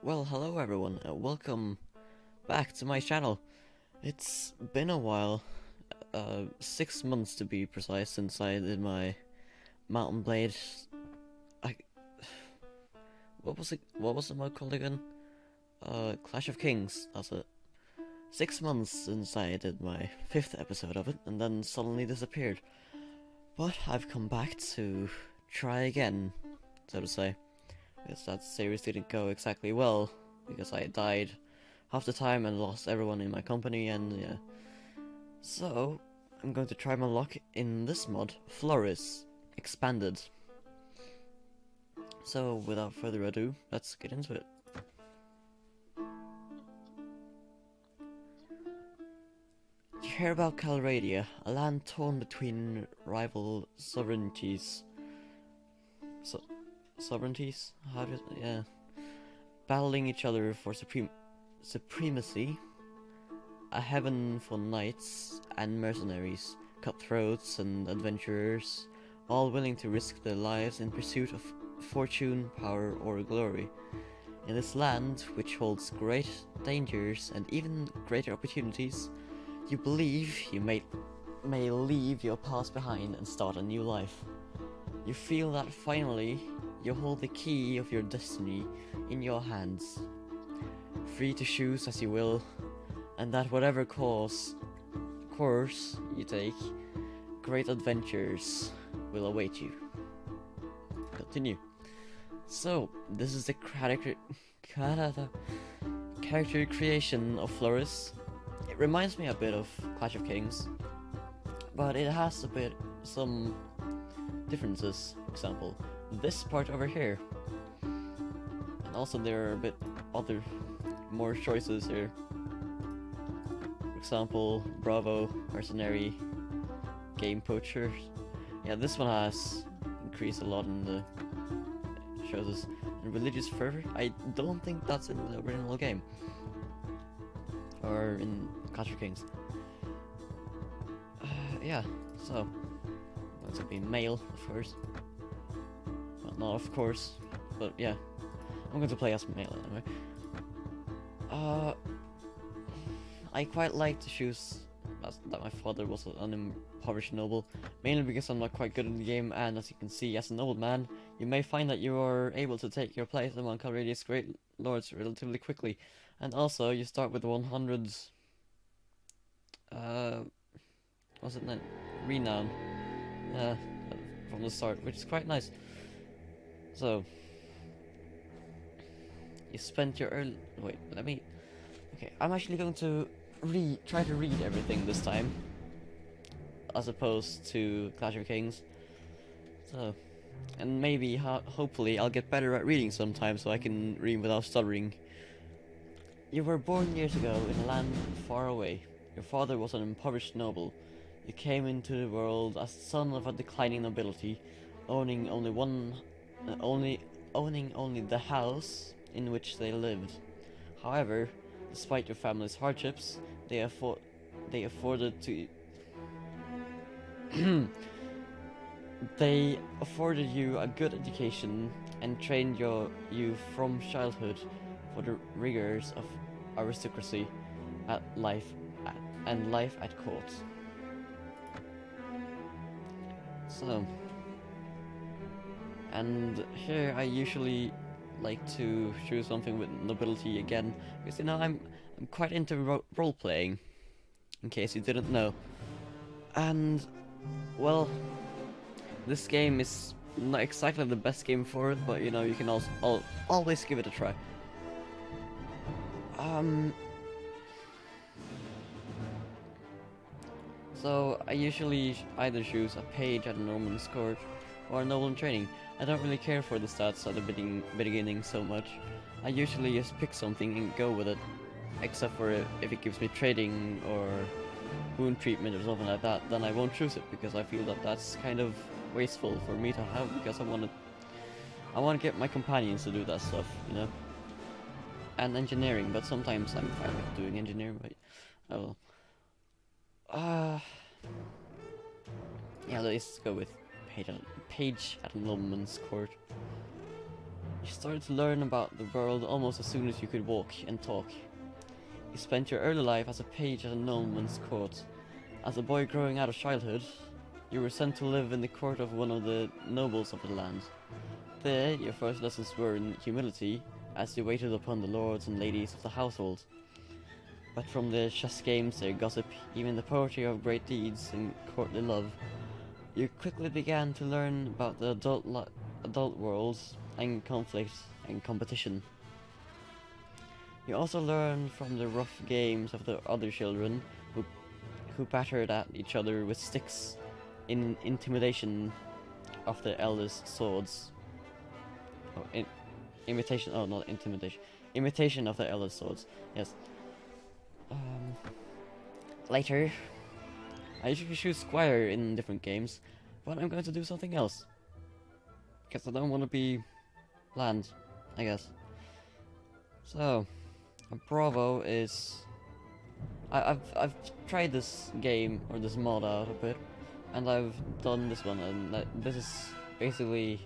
Well, hello everyone, welcome back to my channel. It's been a while, 6 months to be precise, since I did my Mountain Blade. I, what was the mod called again? Clash of Kings, that's it. 6 months since I did my 5th episode of it, and then suddenly disappeared. But I've come back to try again, so to say. Because that series didn't go exactly well, because I died half the time and lost everyone in my company, and yeah. So, I'm going to try my luck in this mod, Floris, expanded. So, without further ado, let's get into it. You hear about Calradia, a land torn between rival sovereignties. Sovereignties? Yeah. Battling each other for supremacy. A heaven for knights and mercenaries, cutthroats and adventurers, all willing to risk their lives in pursuit of fortune, power, or glory. In this land, which holds great dangers and even greater opportunities, you believe you may leave your past behind and start a new life. You feel that finally you hold the key of your destiny in your hands, free to choose as you will, and that whatever course you take, great adventures will await you. Continue. So, this is the character creation of Floris. It reminds me a bit of Clash of Kings, but it has some differences. For example, this part over here, and also there are a bit other more choices here. For example, Bravo, Mercenary, Game Poacher. Yeah, this one has increased a lot in the shows us. And Religious Fervor, I don't think that's in the original game or in Clash of Kings. Yeah, so that's gonna be male, of course. Well, not of course, but yeah, I'm going to play as male anyway. I quite like to choose that my father was an impoverished noble, mainly because I'm not quite good in the game, and as you can see, as a nobleman, you may find that you are able to take your place among Calradia's great lords relatively quickly, and also you start with 100, what's it name? Renown, from the start, which is quite nice. So, you spent your early... Wait, let me... Okay, I'm actually going to try to read everything this time, as opposed to Clash of Kings. So, and maybe, hopefully, I'll get better at reading sometime so I can read without stuttering. You were born years ago in a land far away. Your father was an impoverished noble. You came into the world as son of a declining nobility, owning only the house in which they lived. However, despite your family's hardships, they afforded to they afforded you a good education and trained you from childhood for the rigors of aristocracy at life and life at court. So, and here I usually like to choose something with nobility again, because I'm quite into role playing, in case you didn't know. And well, this game is not exactly the best game for it, but you can also always give it a try. So I usually either choose a page at a Norman's court or a noble in training. I don't really care for the stats at the beginning so much. I usually just pick something and go with it, except for if it gives me trading or wound treatment or something like that, then I won't choose it, because I feel that that's kind of wasteful for me to have, because I want to get my companions to do that stuff, and engineering, but sometimes I'm fine with doing engineering, but oh well. Yeah, let's go with page at a nobleman's court. You started to learn about the world almost as soon as you could walk and talk. You spent your early life as a page at a nobleman's court. As a boy growing out of childhood, you were sent to live in the court of one of the nobles of the land. There, your first lessons were in humility, as you waited upon the lords and ladies of the household. But from their chess games, their gossip, even the poetry of great deeds and courtly love, you quickly began to learn about the adult world and conflict and competition. You also learned from the rough games of the other children who battered at each other with sticks in intimidation of the elders' swords. Oh, imitation. Oh, not intimidation. Imitation of the elders' swords. Yes. Later, I usually choose Squire in different games, but I'm going to do something else. Because I don't want to be bland, I guess. So, Bravo is... I've tried this game, or this mod out a bit, and I've done this one, and this is basically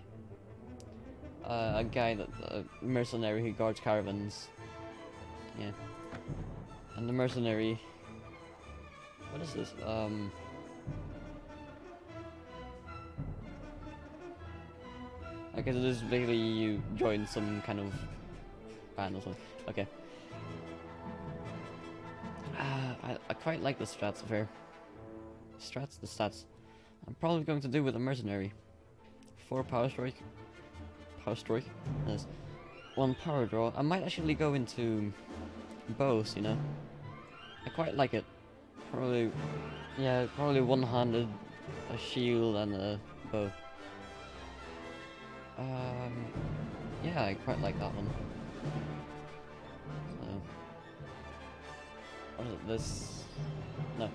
a guy a mercenary who guards caravans. Yeah. And the mercenary... What is this? Okay, so this is basically you join some kind of band or something. Okay. I quite like the strats here. The stats. I'm probably going to do with a mercenary. 4 power strike. Yes. 1 power draw. I might actually go into bows, you know. I quite like it. Probably, yeah, probably one-handed, a shield and a bow. Yeah, I quite like that one. So, what is it? This? No.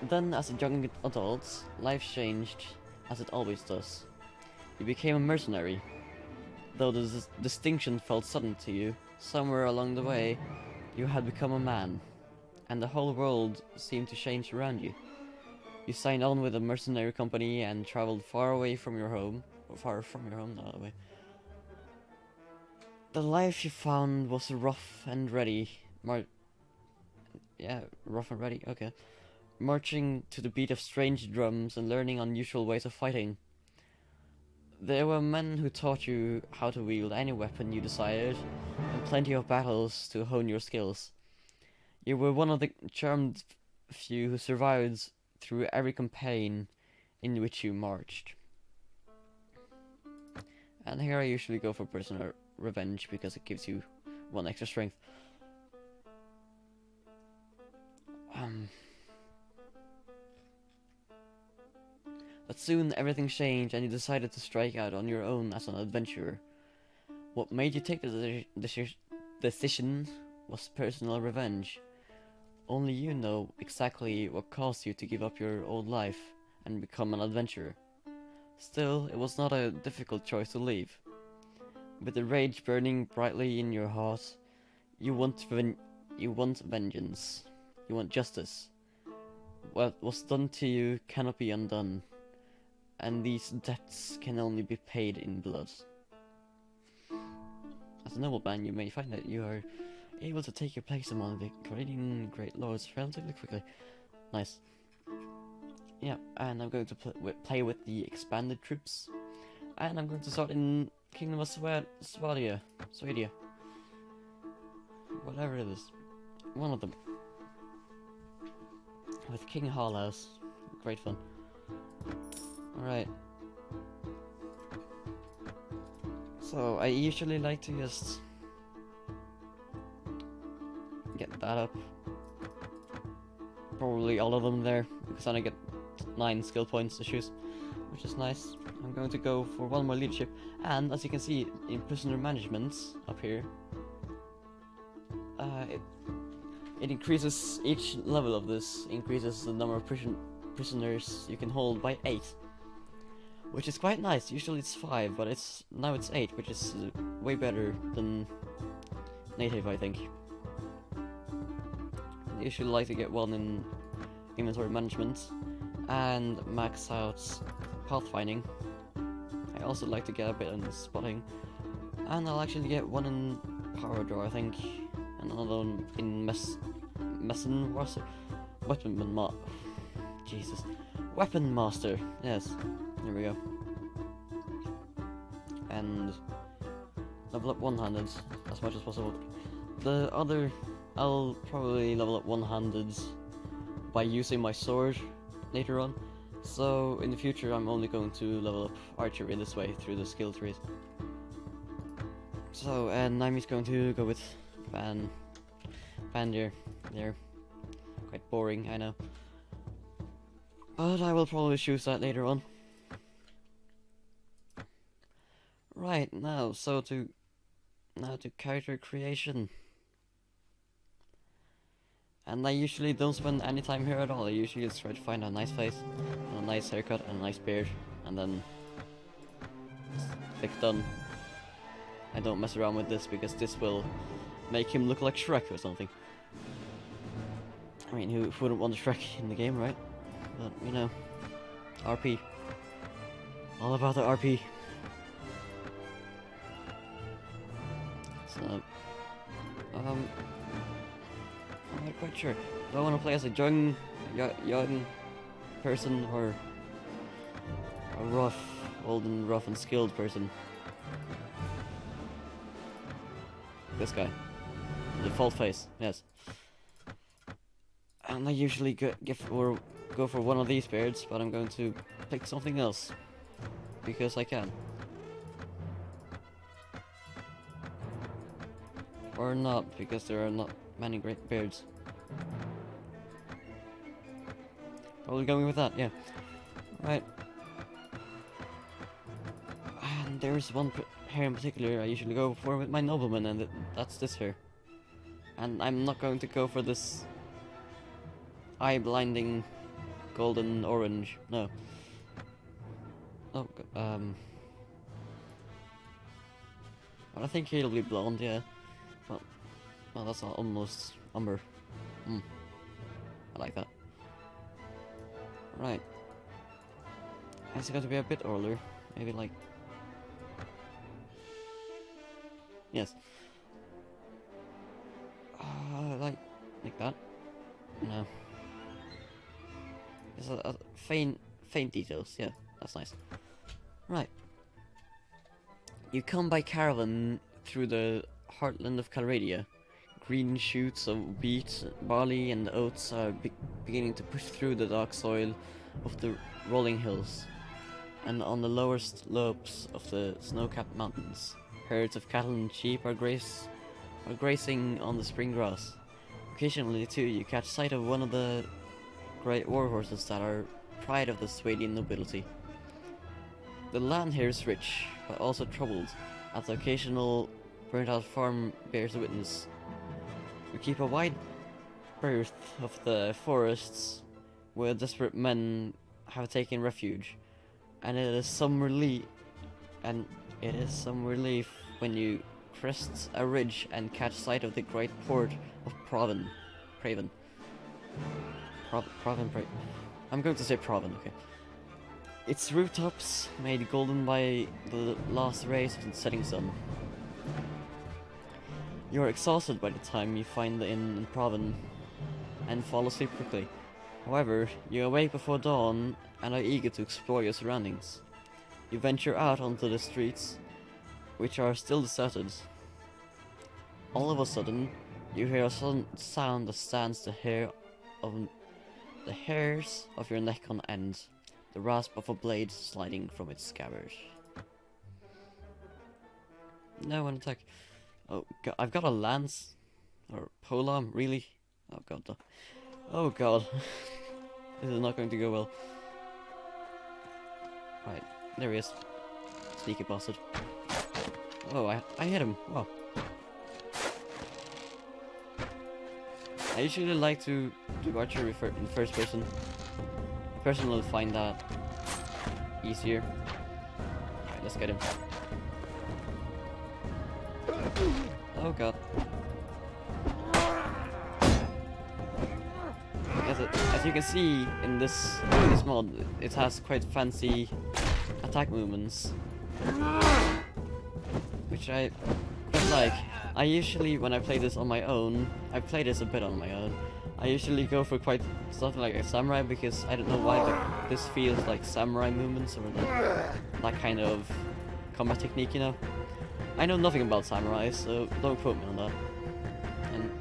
Then, as a young adult, life changed, as it always does. You became a mercenary. Though the distinction felt sudden to you, somewhere along the way, you had become a man, and the whole world seemed to change around you. You signed on with a mercenary company and traveled far away from your home. No way. The life you found was rough and ready. Rough and ready, okay. Marching to the beat of strange drums and learning unusual ways of fighting. There were men who taught you how to wield any weapon you desired, and plenty of battles to hone your skills. You were one of the charmed few who survived through every campaign in which you marched. And here I usually go for personal revenge because it gives you 1 extra strength. But soon everything changed and you decided to strike out on your own as an adventurer. What made you take the decision was personal revenge. Only you know exactly what caused you to give up your old life and become an adventurer. Still, it was not a difficult choice to leave. With the rage burning brightly in your heart, you want vengeance. You want justice. What was done to you cannot be undone, and these debts can only be paid in blood. As a nobleman, you may find that you are able to take your place among the Canadian great lords relatively quickly. Nice. Yeah, and I'm going to play with the expanded troops, and I'm going to start in Kingdom of Swadia. Whatever it is. One of them. With King Harlaus. Great fun. Alright. So, I usually like to just get that up. Probably all of them there, because then I get 9 skill points to choose, which is nice. I'm going to go for 1 more leadership, and as you can see in prisoner management up here, it increases, each level of this increases the number of prisoners you can hold by 8, which is quite nice. Usually it's 5, but now it's 8, which is way better than native, I think. I usually like to get 1 in inventory management and max out pathfinding. I also like to get a bit in spotting, And I'll actually get one in power draw, I think, and another one in Weapon Master. Yes, there we go. And level up one-handed as much as possible. The other, I'll probably level up one-handed by using my sword later on. So in the future, I'm only going to level up archery this way through the skill trees. So, and Naimi's going to go with Bandir. They're quite boring, I know. But I will probably choose that later on. Right, now to character creation. And I usually don't spend any time here at all. I usually just try to find a nice face, and a nice haircut, and a nice beard, and then click done. I don't mess around with this because this will make him look like Shrek or something. I mean, who wouldn't want Shrek in the game, right? But, you know, RP. All about the RP. So, I'm not quite sure. Do I want to play as a young person or a old and rough and skilled person? This guy. The default face, yes. And I usually go for one of these beards, but I'm going to pick something else. Because I can. Or not, because there are not many great beards. Probably going with that, yeah. Right. And there's one hair in particular I usually go for with my nobleman, and that's this hair. And I'm not going to go for this eye-blinding golden orange, no. Oh, well, I think he'll be blonde, yeah. Well, that's almost umber. I like that. Right. It's got to be a bit older, maybe like. Yes. Like that. No. It's a faint details. Yeah, that's nice. Right. You come by caravan through the heartland of Calradia. Green shoots of wheat, barley, and oats are beginning to push through the dark soil of the rolling hills. And on the lower slopes of the snow-capped mountains, herds of cattle and sheep are grazing on the spring grass. Occasionally, too, you catch sight of one of the great war horses that are pride of the Swedian nobility. The land here is rich, but also troubled, as the occasional burnt-out farm bears witness. We keep a wide berth of the forests where desperate men have taken refuge, and it is some relief when you crest a ridge and catch sight of the great port of Praven. I'm going to say Praven, okay. Its rooftops made golden by the last rays of the setting sun. You are exhausted by the time you find the inn in Praven and fall asleep quickly. However, you awake before dawn and are eager to explore your surroundings. You venture out onto the streets, which are still deserted. All of a sudden, you hear a sudden sound that stands the hairs of your neck on end, the rasp of a blade sliding from its scabbard. No one attack. Oh god, I've got a lance or polearm, really? Oh god. Oh god. This is not going to go well. Right, there he is. Sneaky bastard. Oh, I hit him. Wow. I usually like to do archery in first person. Personally find that easier. Alright, let's get him. Oh god. As you can see in this mod, it has quite fancy attack movements, which which I quite like. I usually, when I play this on my own, I play this a bit on my own. I usually go for quite something like a samurai because I don't know why, but this feels like samurai movements or that kind of combat technique, you know. I know nothing about samurai, so don't quote me on that. And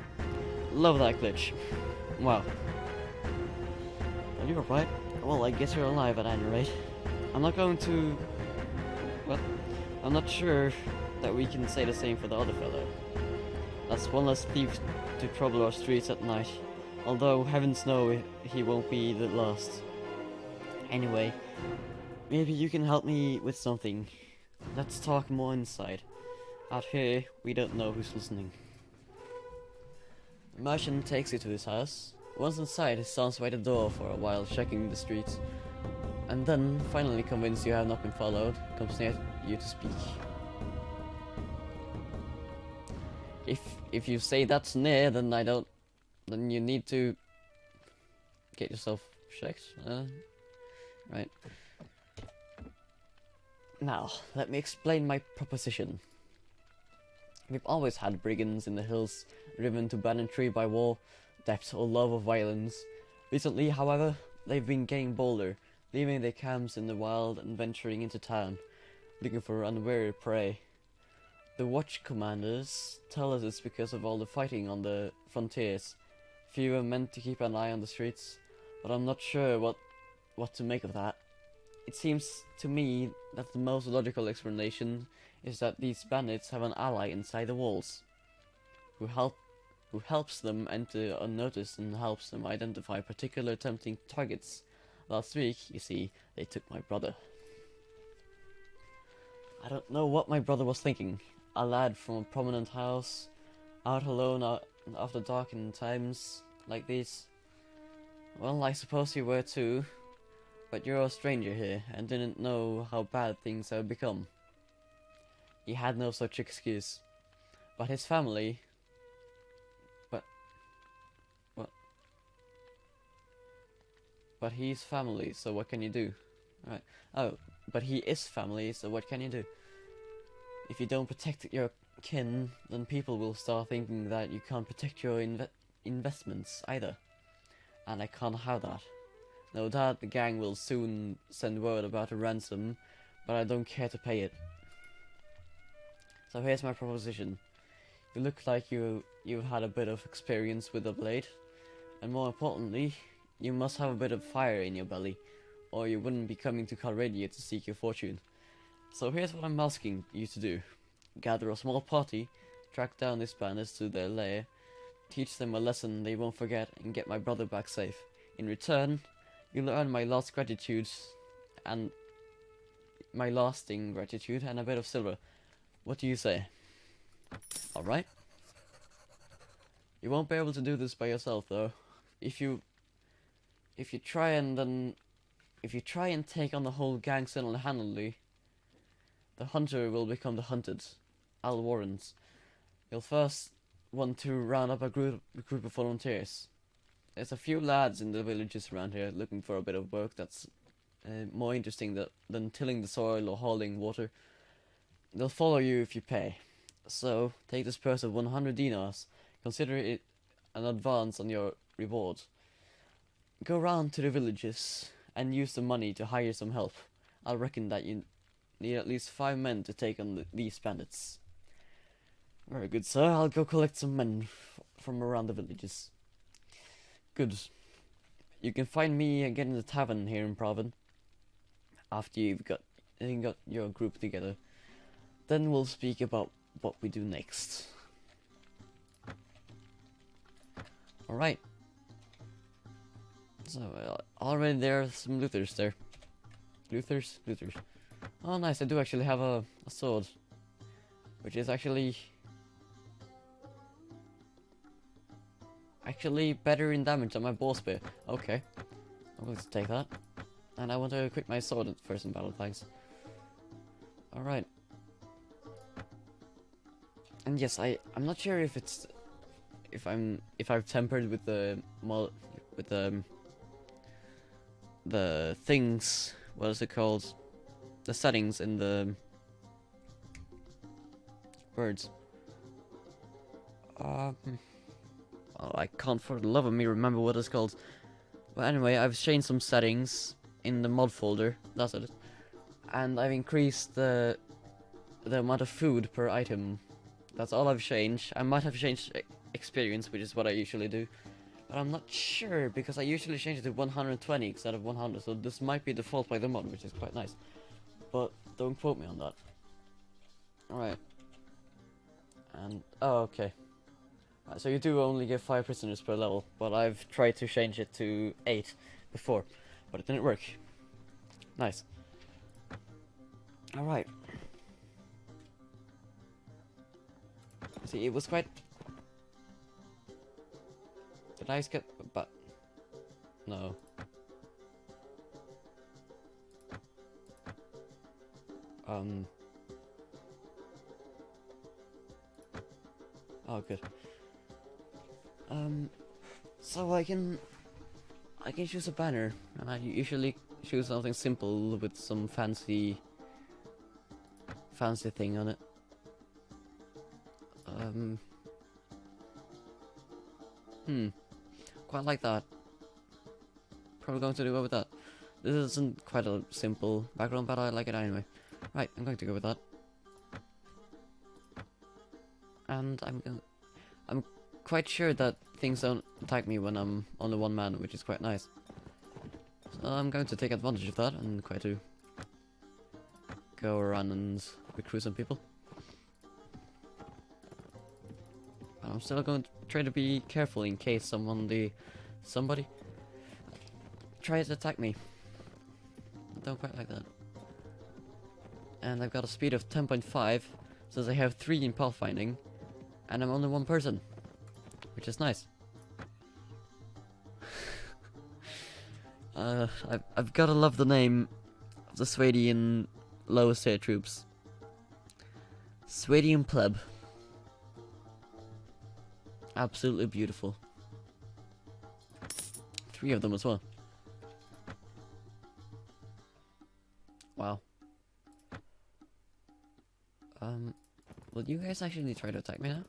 love that glitch. Wow. Are you alright? Well, I guess you're alive at any rate. I'm not going to... What? I'm not sure that we can say the same for the other fellow. That's one less thief to trouble our streets at night. Although, heavens know he won't be the last. Anyway, maybe you can help me with something. Let's talk more inside. Out here, we don't know who's listening. The merchant takes you to his house. Once inside, he stands by the door for a while, checking the streets. And then, finally convinced you have not been followed, comes near you to speak. If you say that's near, then then you need to get yourself checked. Right. Now, let me explain my proposition. We've always had brigands in the hills, driven to banditry by war, debt, or love of violence. Recently, however, they've been getting bolder, leaving their camps in the wild and venturing into town, looking for unwary prey. The watch commanders tell us it's because of all the fighting on the frontiers. Few are meant to keep an eye on the streets, but I'm not sure what to make of that. It seems to me that the most logical explanation is that these bandits have an ally inside the walls, who helps them enter unnoticed and helps them identify particular tempting targets. Last week, you see, they took my brother. I don't know what my brother was thinking. A lad from a prominent house, out alone after dark in times like these. Well, I suppose you were too, but you're a stranger here and didn't know how bad things have become. He had no such excuse, but his family... But he's family, so what can you do? Right. Oh, but he is family, so what can you do? If you don't protect your kin, then people will start thinking that you can't protect your investments either. And I can't have that. No doubt the gang will soon send word about a ransom, but I don't care to pay it. So here's my proposition. You look like you've had a bit of experience with a blade, and more importantly, you must have a bit of fire in your belly, or you wouldn't be coming to Calradia to seek your fortune. So here's what I'm asking you to do. Gather a small party, track down these bandits to their lair, teach them a lesson they won't forget, and get my brother back safe. In return, you'll earn my last gratitude, and my lasting gratitude, and a bit of silver. What do you say? Alright? You won't be able to do this by yourself, though. If you try and take on the whole gang single-handedly, the hunter will become the hunted. I'll warrant. You'll first want to round up a group of volunteers. There's a few lads in the villages around here looking for a bit of work that's more interesting than tilling the soil or hauling water. They'll follow you if you pay. So, take this purse of 100 dinars. Consider it an advance on your reward. Go round to the villages and use the money to hire some help. I reckon that you need at least 5 men to take on these bandits. Very good, sir. I'll go collect some men from around the villages. Good. You can find me again in the tavern here in Proven. After you've got your group together. Then we'll speak about what we do next. Alright. So, already there are some looters there. Looters? Oh, nice. I do actually have a sword. Which is actually better in damage than my bow spear. Okay. I'm going to take that. And I want to equip my sword at first in battle, thanks. Alright. And yes, I'm not sure if I've tempered with the things, what is it called? The settings in the birds. Oh, I can't for the love of me remember what it's called. But anyway, I've changed some settings in the mod folder. That's it. And I've increased the amount of food per item. That's all I've changed. I might have changed experience, which is what I usually do. But I'm not sure, because I usually change it to 120 instead of 100. So this might be default by the mod, which is quite nice. But don't quote me on that. Alright. And, oh, okay. So you do only get 5 prisoners per level, but I've tried to change it to 8 before, but it didn't work. Nice. Alright. See, it was quite... Did I skip? But... No. Oh, good. So I can choose a banner, and I usually choose something simple with some fancy thing on it. Quite like that. Probably going to go with that. This isn't quite a simple background, but I like it anyway. Right, I'm going to go with that. And I'm quite sure that things don't attack me when I'm only one man, which is quite nice. So I'm going to take advantage of that and try to go around and recruit some people. But I'm still going to try to be careful in case somebody tries to attack me. I don't quite like that. And I've got a speed of 10.5, since I have 3 in pathfinding, and I'm only one person, which is nice. I've gotta love the name of the Swedian lowest tier troops. Swedian pleb. Absolutely beautiful. 3 of them as well. Wow. Will you guys actually try to attack me now?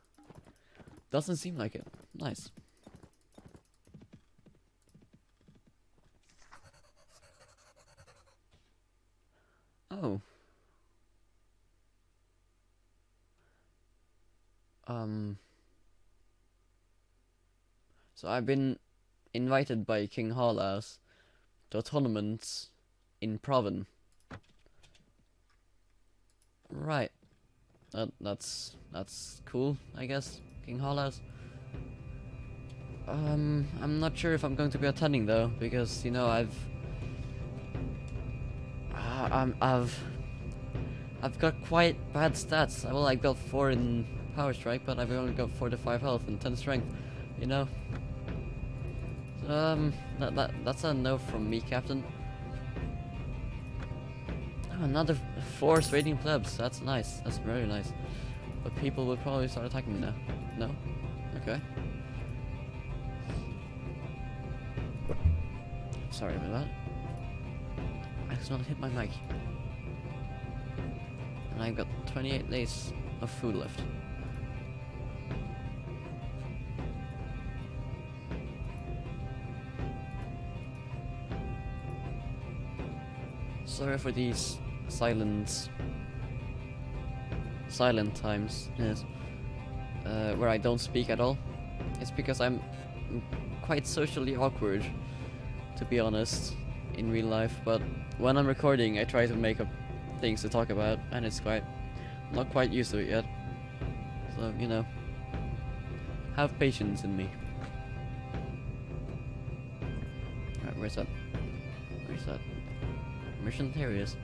Doesn't seem like it. Nice. Oh. So I've been invited by King Harlaus to a tournament in Proven. Right. That's cool, I guess. King Harlaus. I'm not sure if I'm going to be attending though, because you know I've got quite bad stats. Well, I got 4 in power strike, but I've only got 4 to 5 health and 10 strength. You know. That's a no from me, Captain. Oh, another 4 Swedish plebs. That's nice. That's very nice. But people will probably start attacking me now. No? Okay. Sorry about that. I just not hit my mic. And I've got 28 days of food left. Sorry for these silent times, yes, where I don't speak at all. It's because I'm quite socially awkward, to be honest, in real life, but when I'm recording I try to make up things to talk about, and it's not quite used to it yet. So, you know, have patience in me. Alright, where's that? Where's that? Mission Terriers.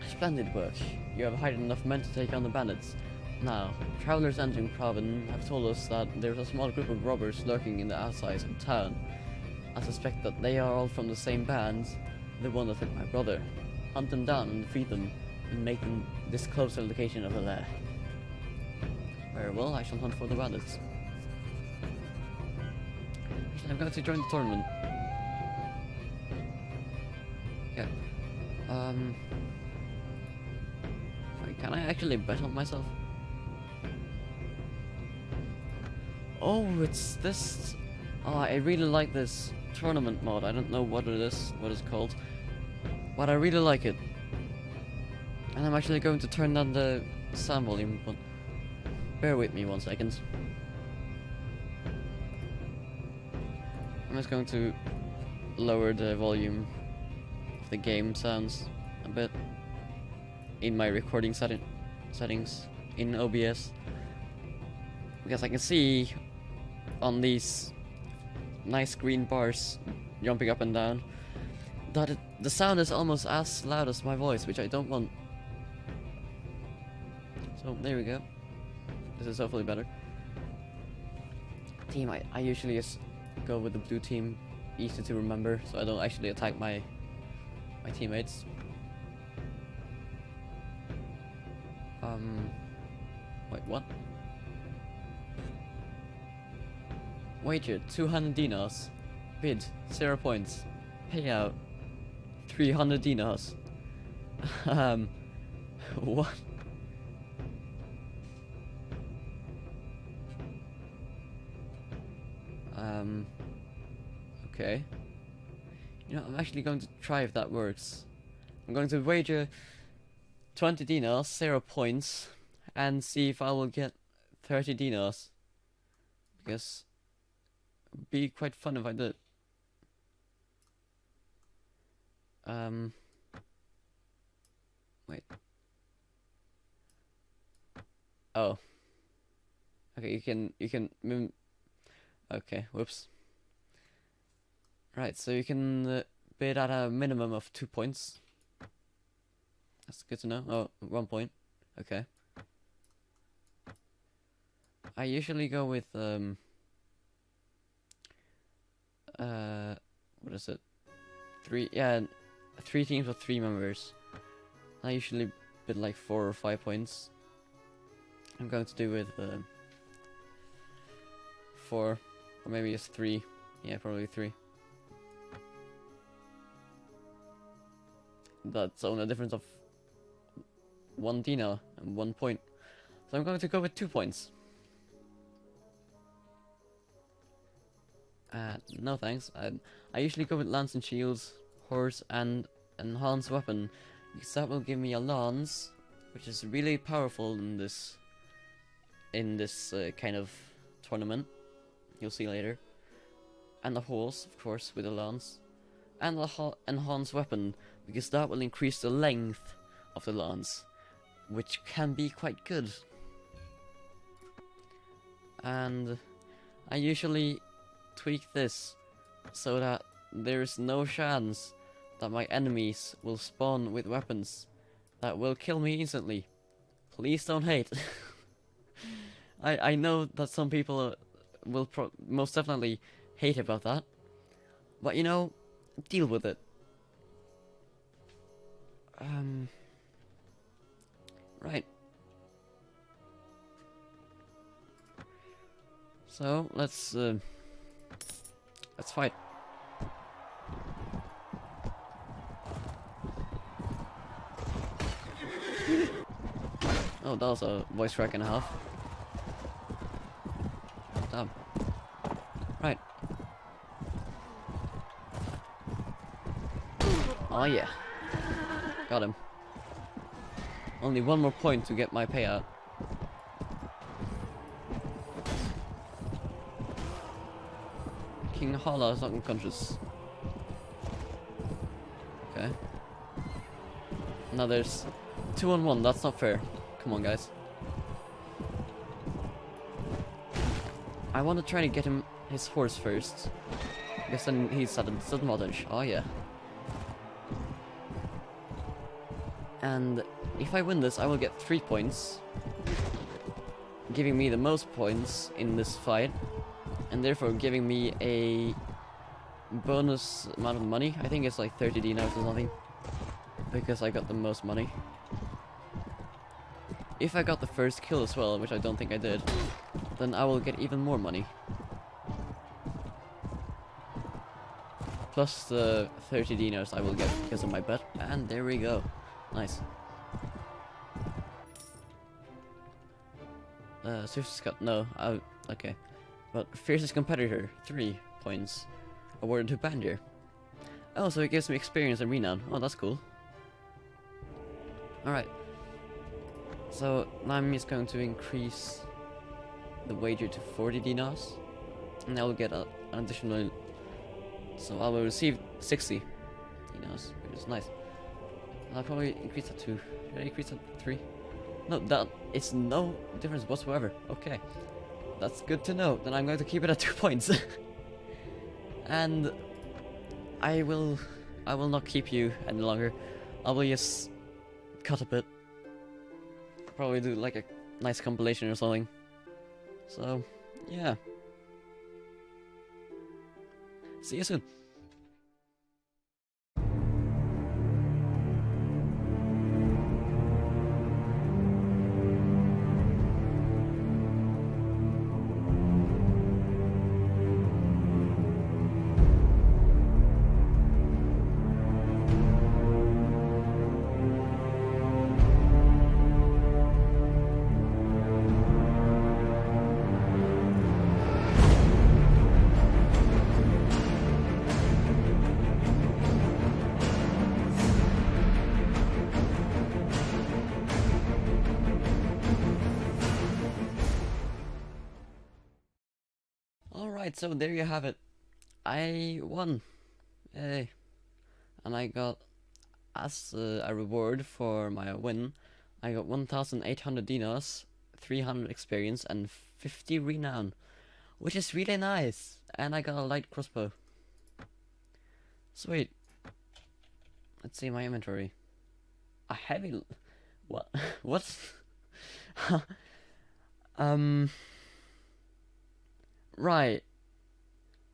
Splendid work. You have hired enough men to take on the bandits. Now, travelers entering Proven have told us that there's a small group of robbers lurking in the outsides of town. I suspect that they are all from the same band, the one that took my brother. Hunt them down and defeat them, and make them disclose the location of the lair. Very well, I shall hunt for the bandits. I'm going to join the tournament. Okay. Very Can I actually bet on myself? Oh, it's this. Oh, I really like this tournament mod. I don't know what it is, what it's called, but I really like it. And I'm actually going to turn down the sound volume, but bear with me 1 second. I'm just going to lower the volume of the game sounds a bit in my recording settings in OBS, because I can see on these nice green bars jumping up and down that the sound is almost as loud as my voice, which I don't want. So there we go. This is hopefully better. Team, I usually just go with the blue team, easy to remember, so I don't actually attack my teammates. Wait, what? Wager 200 dinars. Bid 0 points. Payout 300 dinars. What? Okay. You know, I'm actually going to try if that works. I'm going to wager 20 dinars, 0 points, and see if I will get 30 dinars. Because it would be quite fun if I did. Wait. Oh. Okay, you can okay, whoops. Right, so you can bid at a minimum of 2 points. That's good to know. Oh, 1 point. Okay. I usually go with what is it? 3 teams with 3 members. I usually bid like 4 or 5 points. I'm going to do with 4, or maybe it's 3. Yeah, probably 3. That's only a difference of 1 dinar and 1 point. So I'm going to go with 2 points. No thanks. I usually go with lance and shields, horse, and enhanced weapon, because that will give me a lance, which is really powerful in this kind of tournament. You'll see later. And a horse, of course, with a lance, and the enhanced weapon, because that will increase the length of the lance, which can be quite good. And I usually tweak this so that there's no chance that my enemies will spawn with weapons that will kill me instantly. Please don't hate. I know that some people will most definitely hate about that, but you know, deal with it. Right. So let's fight. Oh, that was a voice crack and a half. Damn. Right. Oh yeah. Got him. Only 1 more point to get my payout. King Hala is not unconscious. Okay. Now there's 2 on 1, that's not fair. Come on, guys. I want to try to get him his horse first, because then he's at a disadvantage. Oh yeah. And if I win this, I will get 3 points, giving me the most points in this fight, and therefore giving me a bonus amount of money. I think it's like 30 dinars or something, because I got the most money. If I got the first kill as well, which I don't think I did, then I will get even more money. Plus the 30 dinars I will get because of my bet. And there we go. Nice. Swift Scott, no. Okay. But fiercest competitor, 3 points. Awarded to Bandir. Oh, so it gives me experience and renown. Oh, that's cool. Alright. So now I'm just going to increase the wager to 40 dinars. And I will get an additional. So I will receive 60 dinars, which is nice. I'll probably increase that to. Should I increase that to 3? No, that it's no difference whatsoever. Okay. That's good to know. Then I'm going to keep it at 2 points. And I will not keep you any longer. I will just cut a bit. Probably do like a nice compilation or something. So, yeah. See you soon. Alright, so there you have it. I won. Yay. And I got, as a reward for my win, I got 1,800 dinars, 300 experience, and 50 renown. Which is really nice. And I got a light crossbow. Sweet. Let's see my inventory. A heavy... What? What? Right.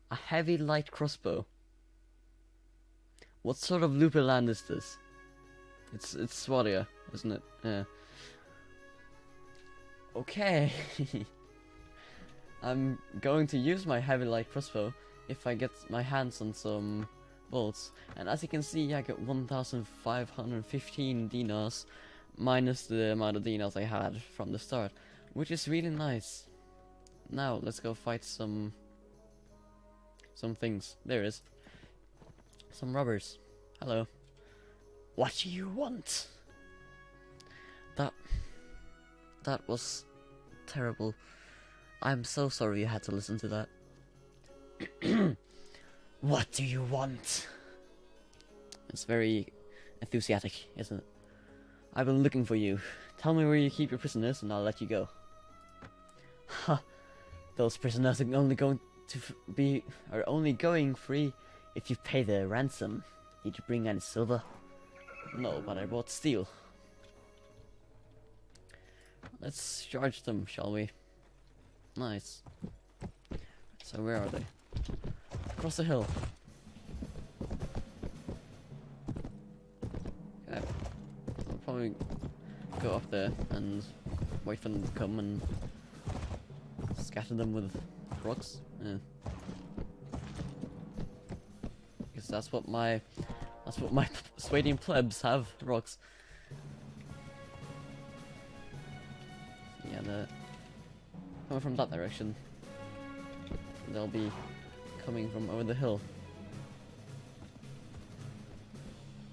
A heavy light crossbow. What sort of loopy land is this? It's Swadia, isn't it? Yeah. Okay. I'm going to use my heavy light crossbow if I get my hands on some bolts. And as you can see, I got 1,515 dinars minus the amount of dinars I had from the start, which is really nice. Now let's go fight some things. There is some robbers. Hello. What do you want? That was terrible. I'm so sorry you had to listen to that. What do you want? It's very enthusiastic, isn't it? I've been looking for you. Tell me where you keep your prisoners and I'll let you go. Ha! Those prisoners are only going free if you pay their ransom. Did you bring any silver? No, but I brought steel. Let's charge them, shall we? Nice. So where are they? Across the hill. Okay. I'll probably go up there and wait for them to come and scatter them with rocks. Yeah. Because that's what my Swadian plebs have, rocks. Yeah, they're coming from that direction. They'll be coming from over the hill.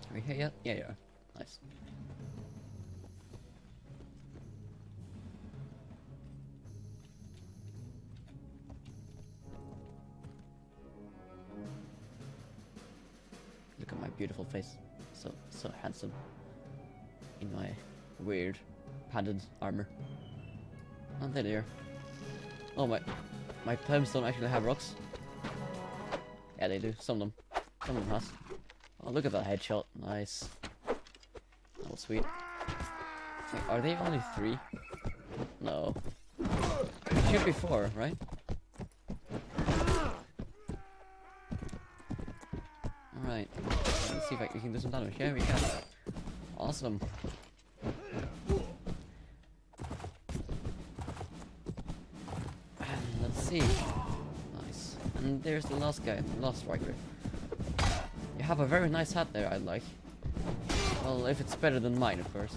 Are we here yet? Yeah, you are. Nice. Look at my beautiful face. So handsome. In my weird padded armor. Oh, there they are. Oh, my plebs don't actually have rocks. Yeah, they do. Some of them has. Oh, look at that headshot. Nice. That was sweet. Wait, are they only 3? No. It should be 4, right? Alright. Let's see if we can do some damage. Yeah, we can. Awesome. And let's see. Nice. And there's the last guy, the last striker. You have a very nice hat there, I'd like. Well, if it's better than mine, of course.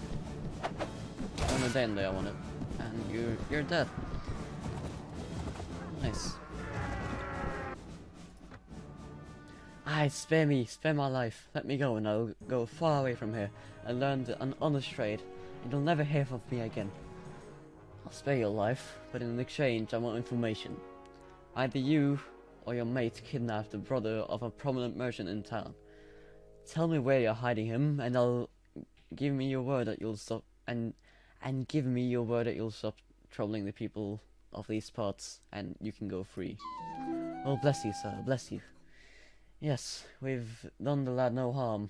On a day and day I want it. And you're dead. Nice. Aye, spare me, spare my life. Let me go and I'll go far away from here and learn an honest trade. And you'll never hear of me again. I'll spare your life, but in exchange I want information. Either you or your mate kidnapped the brother of a prominent merchant in town. Tell me where you're hiding him, and I'll give me your word that you'll stop and give me your word that you'll stop troubling the people of these parts, and you can go free. Oh, bless you, sir, bless you. Yes, we've done the lad no harm.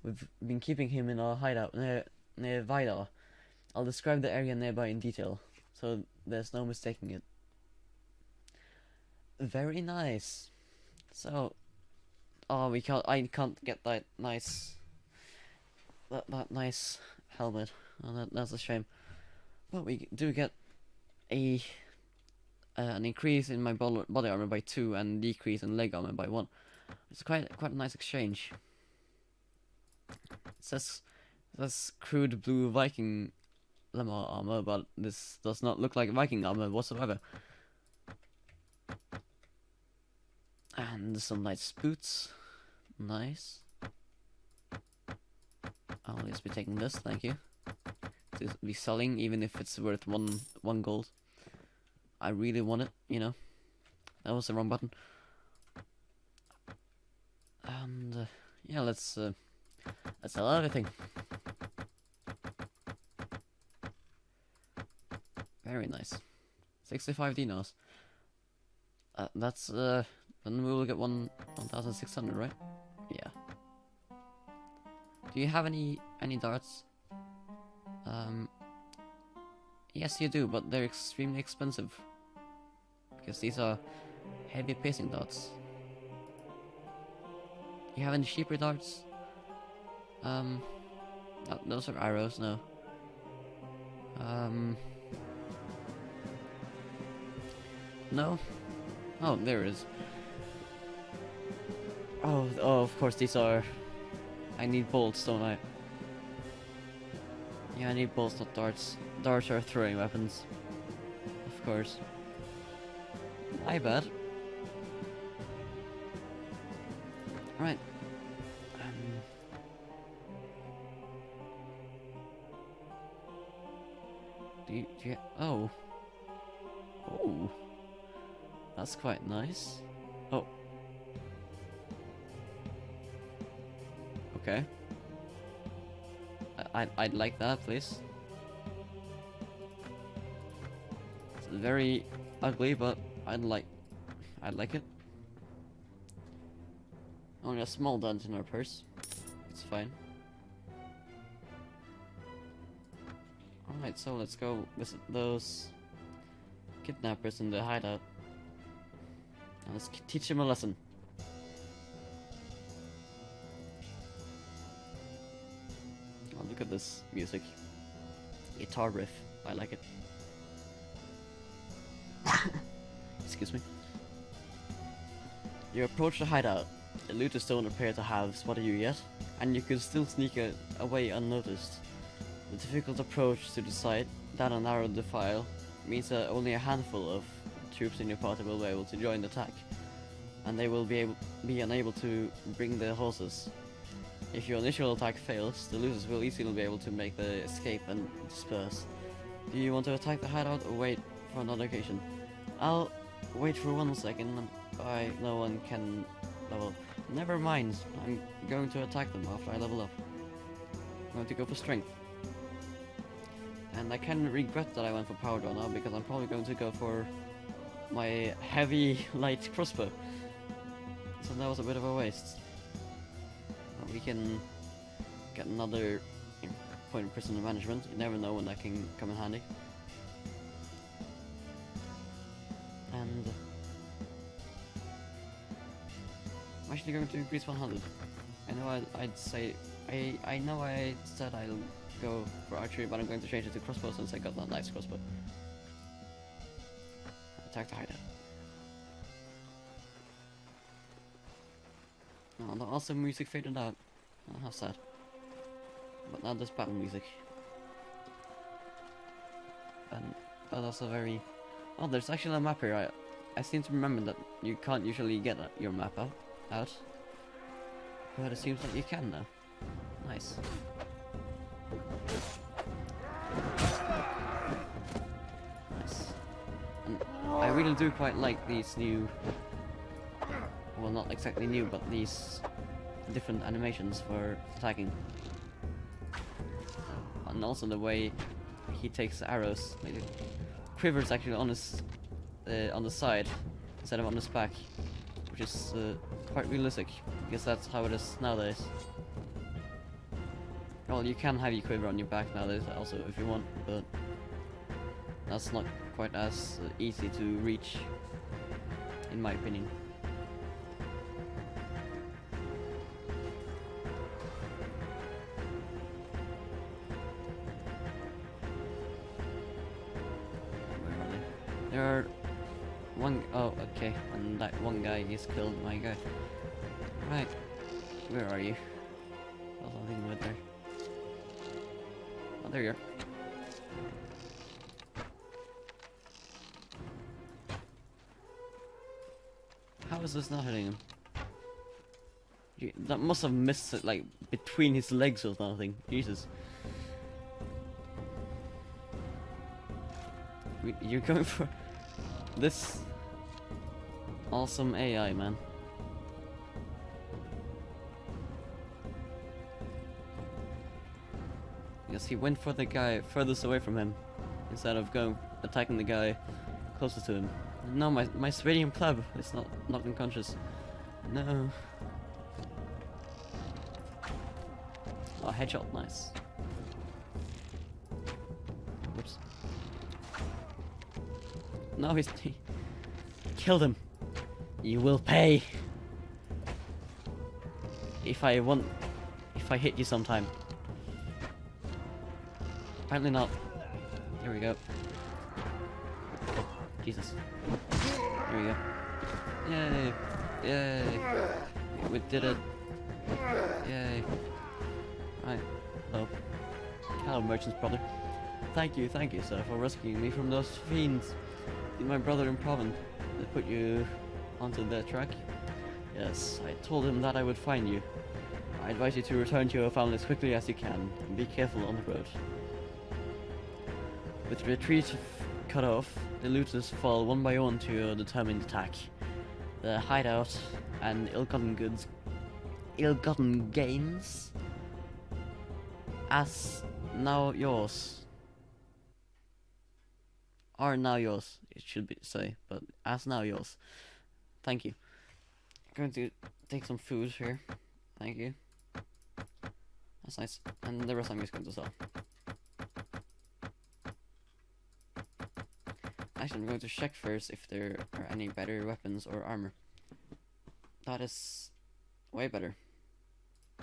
We've been keeping him in our hideout near Vidar. I'll describe the area nearby in detail, so there's no mistaking it. Very nice. So, oh, I can't get that nice, that nice helmet. Oh, that's a shame. But we do get an increase in my body armor by 2 and decrease in leg armor by 1. It's quite a nice exchange. It says crude blue Viking lemma armor, but this does not look like Viking armor whatsoever. And some nice boots. Nice. I'll just be taking this, thank you. To be selling, even if it's worth one gold. I really want it, you know. That was the wrong button. And yeah, let's sell everything. Very nice. 65 dinars. That's then we will get 1,600, right? Yeah. Do you have any darts? Yes, you do, but they're extremely expensive because these are heavy piercing darts. You have any cheaper darts? No, those are arrows. No. No. Oh, there is. Oh, of course these are. I need bolts, don't I? Yeah, I need bolts, not darts. Darts are throwing weapons. Of course. My bad. Right. Do you, oh. Oh. That's quite nice. Oh. Okay. I'd like that, please. It's very ugly, but I'd like it. Only a small dent in our purse. It's fine. Alright, so let's go visit those kidnappers in the hideout. And let's teach them a lesson. Oh, look at this music. Guitar riff. I like it. Excuse me. You approach the hideout. The looters don't appear to have spotted you yet, and you could still sneak away unnoticed. The difficult approach to the site, down a narrow defile, means that only a handful of troops in your party will be able to join the attack, and they will be unable to bring their horses. If your initial attack fails, the looters will easily be able to make the escape and disperse. Do you want to attack the hideout or wait for another occasion? I'll wait for 1 second. No one can level. Never mind. I'm going to attack them after I level up. I'm going to go for strength. And I can regret that I went for power draw now, because I'm probably going to go for my heavy light crossbow. So that was a bit of a waste. But we can get another point of prisoner management. You never know when that can come in handy. And I'm actually going to increase 100. I know I'd say I know I said I'll go for archery, but I'm going to change it to crossbow since I got that nice crossbow. Attack the hideout. Oh, the awesome music faded out. Oh, how sad. But now there's battle music. And that's also very... Oh, there's actually a map here. I seem to remember that you can't usually get your map out. But it seems like you can now. Nice. Nice. And I really do quite like these new... Well, not exactly new, but these different animations for attacking. And also the way he takes arrows. Like it quivers actually on his on the side instead of on his back, which is quite realistic because that's how it is nowadays. Well, you can have your quiver on your back nowadays also if you want, but that's not quite as easy to reach, in my opinion. There are oh, okay, and that one guy is killed my guy. Right, where are you? There's something with there. Oh, there you are. How is this not hitting him? That must have missed it, like, between his legs or something. Jesus. You're going for this awesome AI, man. Yes, he went for the guy furthest away from him instead of attacking the guy closest to him. No, my Swedian pleb is not knocked unconscious. No. Oh, headshot, nice. Whoops. No, he killed him. You will pay. If I hit you sometime. Apparently not. Here we go. Jesus. Here we go. Yay! Yay! We did it. Yay! Right. Hello. Hello, merchant's brother. Thank you, sir, for rescuing me from those fiends. My brother in Provence. They put you onto their track. Yes, I told him that I would find you. I advise you to return to your family as quickly as you can, and be careful on the road. With retreat cut off, the looters fall one by one to your determined attack. The hideout and ill-gotten gains, as now yours. Are now yours, it should be say, but as now yours. Thank you. I'm going to take some food here. Thank you. That's nice. And the rest I'm just going to sell. Actually, I'm going to check first if there are any better weapons or armor. That is way better.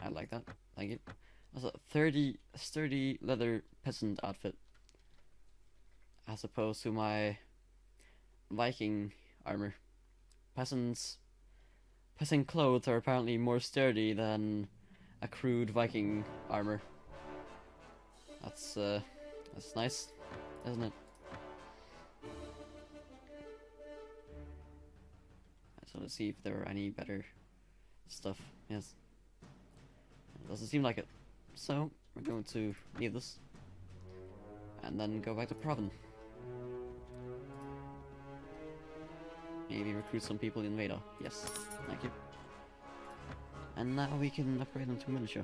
I like that. Thank you. That's a sturdy leather peasant outfit, as opposed to my Viking armor. Peasant clothes are apparently more sturdy than a crude Viking armor. That's nice, isn't it? So let's see if there are any better stuff. Yes. It doesn't seem like it. So we're going to leave this and then go back to Provence. Maybe recruit some people in Veda. Yes, thank you. And now we can upgrade them to militia.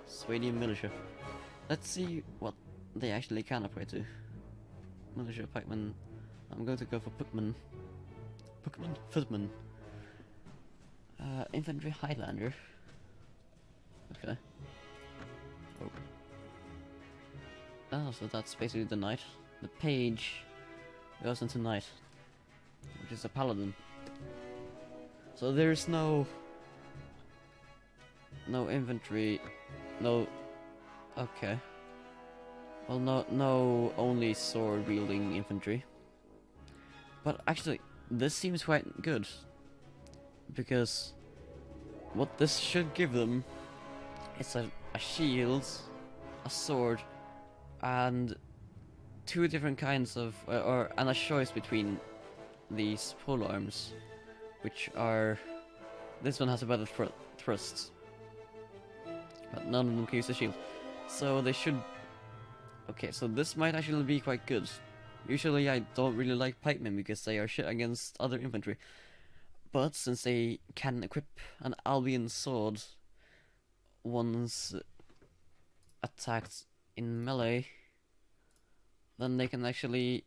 Swedish militia. Let's see what they actually can upgrade to. Militia, pikeman. I'm going to go for Puckman. Footman. Infantry Highlander. Okay. Oh. Oh, so that's basically the knight. The page goes into knight, which is a paladin. So there's no infantry, no. Okay. Well, no only sword wielding infantry. But actually, this seems quite good, because what this should give them is a shield, a sword, and two different kinds of, and a choice between these pole arms, which are, this one has a better thrust, but none of them can use the shield, so they should. Okay, so this might actually be quite good. Usually I don't really like pikemen because they are shit against other infantry, but since they can equip an Albion sword once attacked in melee, then they can actually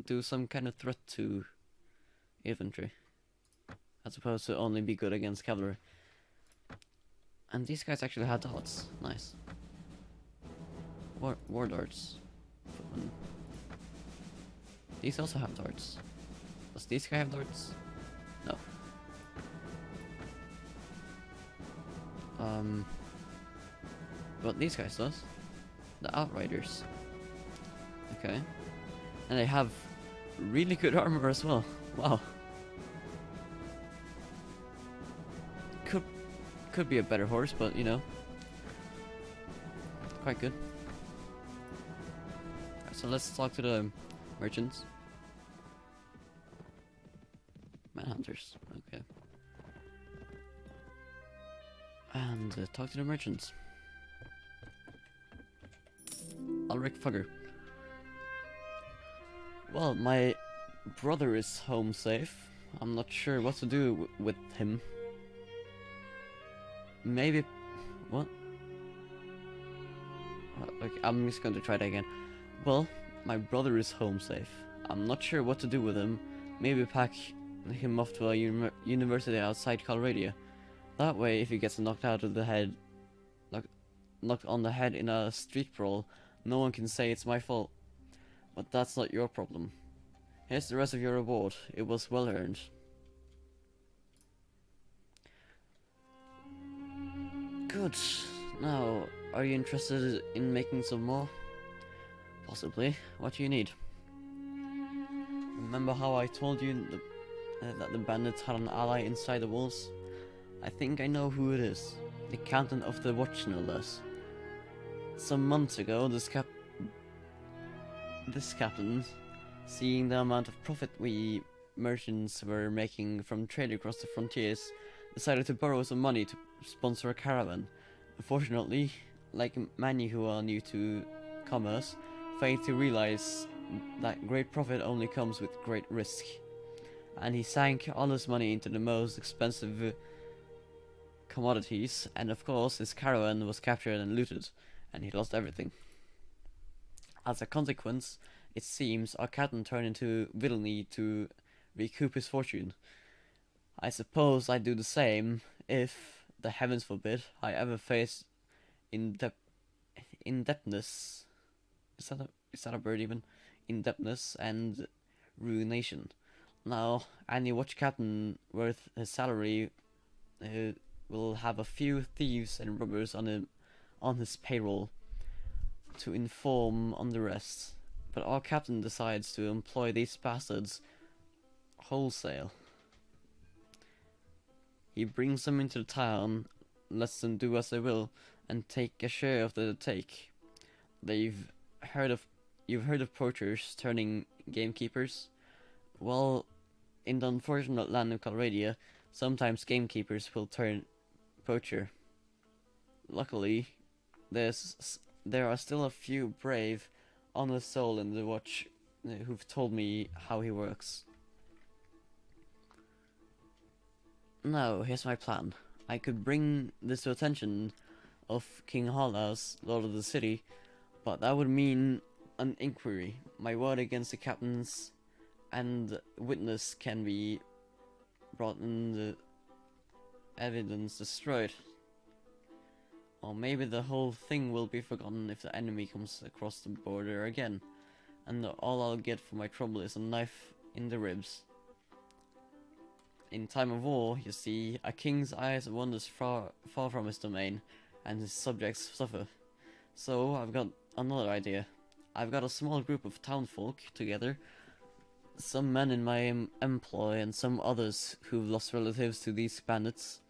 do some kind of threat to infantry, as opposed to only be good against cavalry. And these guys actually had darts. Nice. War darts. These also have darts. Does this guy have darts? No. What these guys does? The Outriders. Okay. And they have really good armor as well. Wow. Could be a better horse, but you know, quite good. Right, so let's talk to the merchants. Manhunters. Okay. And talk to the merchants. Ulrich Fugger. Well, my brother is home safe. I'm not sure what to do with him. Maybe... What? Okay, I'm just going to try that again. Well, my brother is home safe. I'm not sure what to do with him. Maybe pack him off to a university outside Colradia. That way, if he gets knocked out of the head, knocked on the head in a street brawl, no one can say it's my fault. But that's not your problem. Here's the rest of your reward. It was well earned. Good. Now, are you interested in making some more? Possibly. What do you need? Remember how I told you that the bandits had an ally inside the walls? I think I know who it is. The captain of the watch, no less. Some months ago, this captain, seeing the amount of profit we merchants were making from trade across the frontiers, decided to borrow some money to sponsor a caravan. Unfortunately, like many who are new to commerce, failed to realize that great profit only comes with great risk. And he sank all his money into the most expensive commodities, and of course his caravan was captured and looted, and he lost everything. As a consequence, it seems our captain turned into villainy to recoup his fortune. I suppose I'd do the same if, the heavens forbid, I ever face indebtedness. Is that a bird even? Indebtedness and ruination. Now, any watch captain worth his salary will have a few thieves and robbers on his payroll to inform on the rest. But our captain decides to employ these bastards wholesale. He brings them into the town, lets them do as they will, and take a share of the take. You've heard of poachers turning gamekeepers? Well, in the unfortunate land of Colradia, sometimes gamekeepers will turn poacher. Luckily, there are still a few brave, honest souls in the watch who've told me how he works. Now, here's my plan. I could bring this to attention of King Halaus, Lord of the City, but that would mean an inquiry. My word against the captains and witness can be brought and the evidence destroyed. Or maybe the whole thing will be forgotten if the enemy comes across the border again, and all I'll get for my trouble is a knife in the ribs. In time of war, you see, a king's eyes wanders far from his domain, and his subjects suffer. So I've got another idea. I've got a small group of townfolk together, some men in my employ and some others who've lost relatives to these bandits,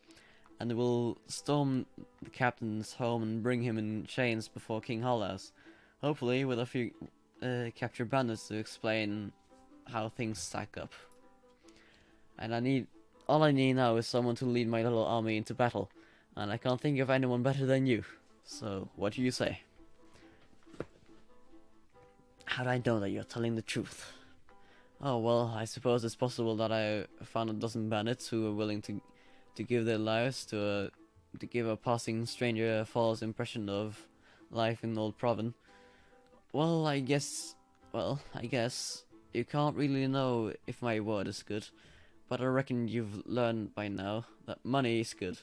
and we'll storm the captain's home and bring him in chains before King Halaus, hopefully with a capture bandits to explain how things stack up. And all I need now is someone to lead my little army into battle, and I can't think of anyone better than you. So, what do you say? How do I know that you're telling the truth? Oh, well, I suppose it's possible that I found a dozen bandits who are willing to give their lives to give a passing stranger a false impression of life in Old Proven. Well, I guess you can't really know if my word is good, but I reckon you've learned by now that money is good.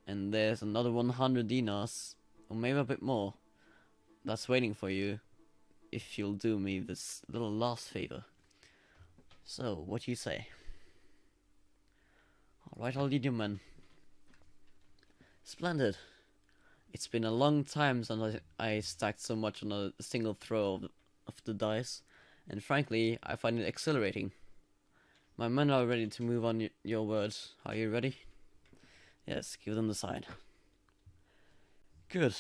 And there's another 100 dinars, or maybe a bit more, that's waiting for you if you'll do me this little last favor. So, what do you say? Alright, I'll lead you, men. Splendid. It's been a long time since I stacked so much on a single throw of the dice, and frankly, I find it exhilarating. My men are ready to move on your words. Are you ready? Yes, give them the sign. Good.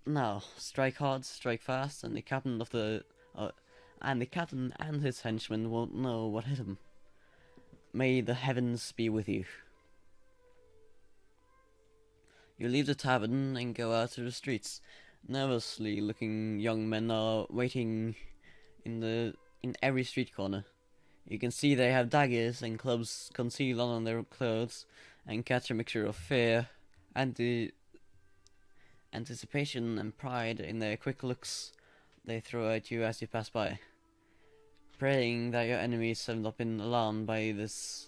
Now, strike hard, strike fast, and the captain and his henchmen won't know what hit him. May the heavens be with you. You leave the tavern and go out to the streets. Nervously looking young men are waiting in every street corner. You can see they have daggers and clubs concealed on their clothes, and catch a mixture of fear, anticipation and pride in their quick looks they throw at you as you pass by. Praying that your enemies have not been alarmed by this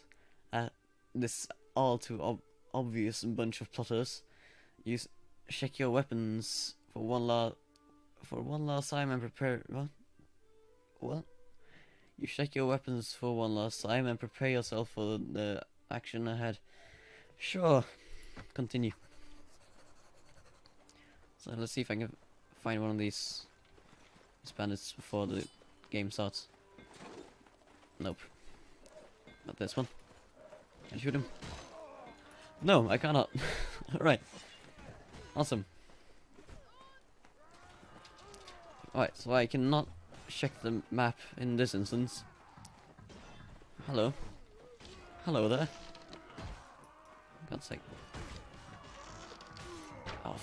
all too obvious bunch of plotters, you check your weapons for one last time and prepare. What? You check your weapons for one last time and prepare yourself for the action ahead. Sure. Continue. So let's see if I can find one of these bandits before the game starts. Nope. Not this one. Can I shoot him? No, I cannot. Alright. Awesome. Alright, so I cannot check the map in this instance. Hello. Hello there. For God's sake. Oh.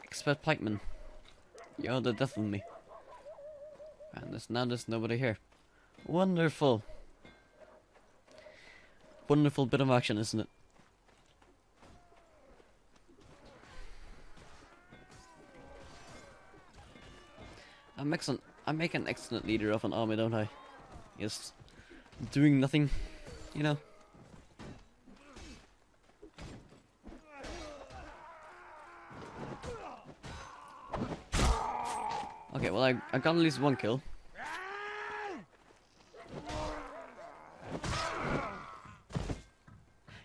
Expert pikeman. You're the death of me. And there's nobody here. Wonderful. Wonderful bit of action, isn't it? I make an excellent leader of an army, don't I? Just doing nothing, you know. Okay, well I got at least one kill.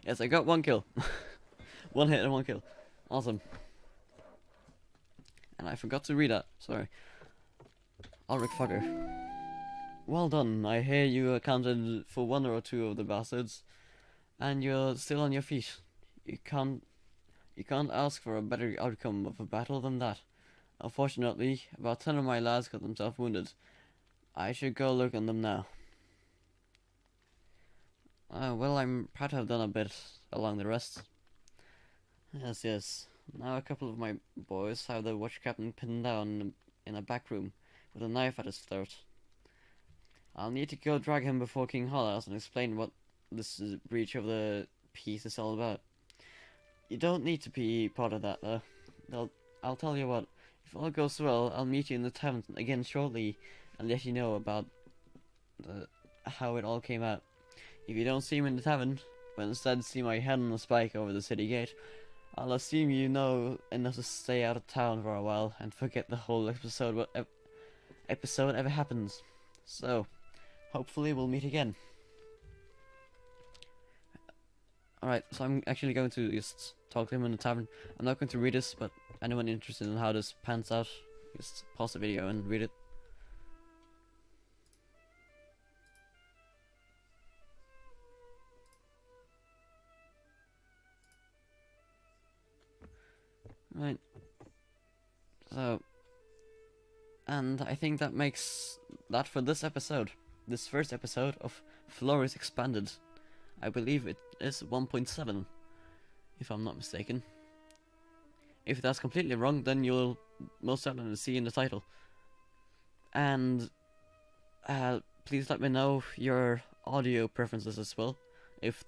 Yes, I got one kill. One hit and one kill. Awesome. And I forgot to read that. Sorry. Ulrich Fogger. Well done. I hear you accounted for one or two of the bastards, and you're still on your feet. You can't ask for a better outcome of a battle than that. Unfortunately, about 10 of my lads got themselves wounded. I should go look on them now. Well, I'm proud to have done a bit along the rest. Yes. Now a couple of my boys have the watch captain pinned down in a back room, with a knife at his throat. I'll need to go drag him before King Hollas and explain what this breach of the peace is all about. You don't need to be part of that, though. I'll tell you what, if all goes well, I'll meet you in the tavern again shortly and let you know about how it all came out. If you don't see me in the tavern, but instead see my head on a spike over the city gate, I'll assume you know enough to stay out of town for a while and forget the whole episode ever happens. So, hopefully we'll meet again. Alright, so I'm actually going to just talk to him in the tavern. I'm not going to read this, but anyone interested in how this pans out, just pause the video and read it. Right. So, And I think that makes that for this episode. This first episode of Floris Expanded. I believe it is 1.7, if I'm not mistaken. If that's completely wrong, then you'll most certainly see in the title. And please let me know your audio preferences as well. If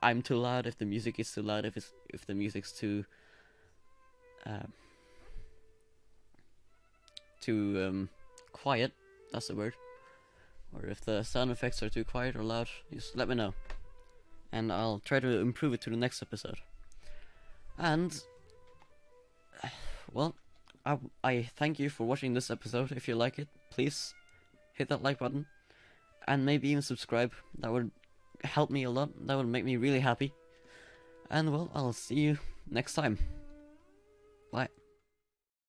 I'm too loud, if the music is too loud, if the music's too quiet, that's the word. Or if the sound effects are too quiet or loud, just let me know. And I'll try to improve it to the next episode. And, well, I thank you for watching this episode. If you like it, please hit that like button. And maybe even subscribe. That would help me a lot. That would make me really happy. And, well, I'll see you next time.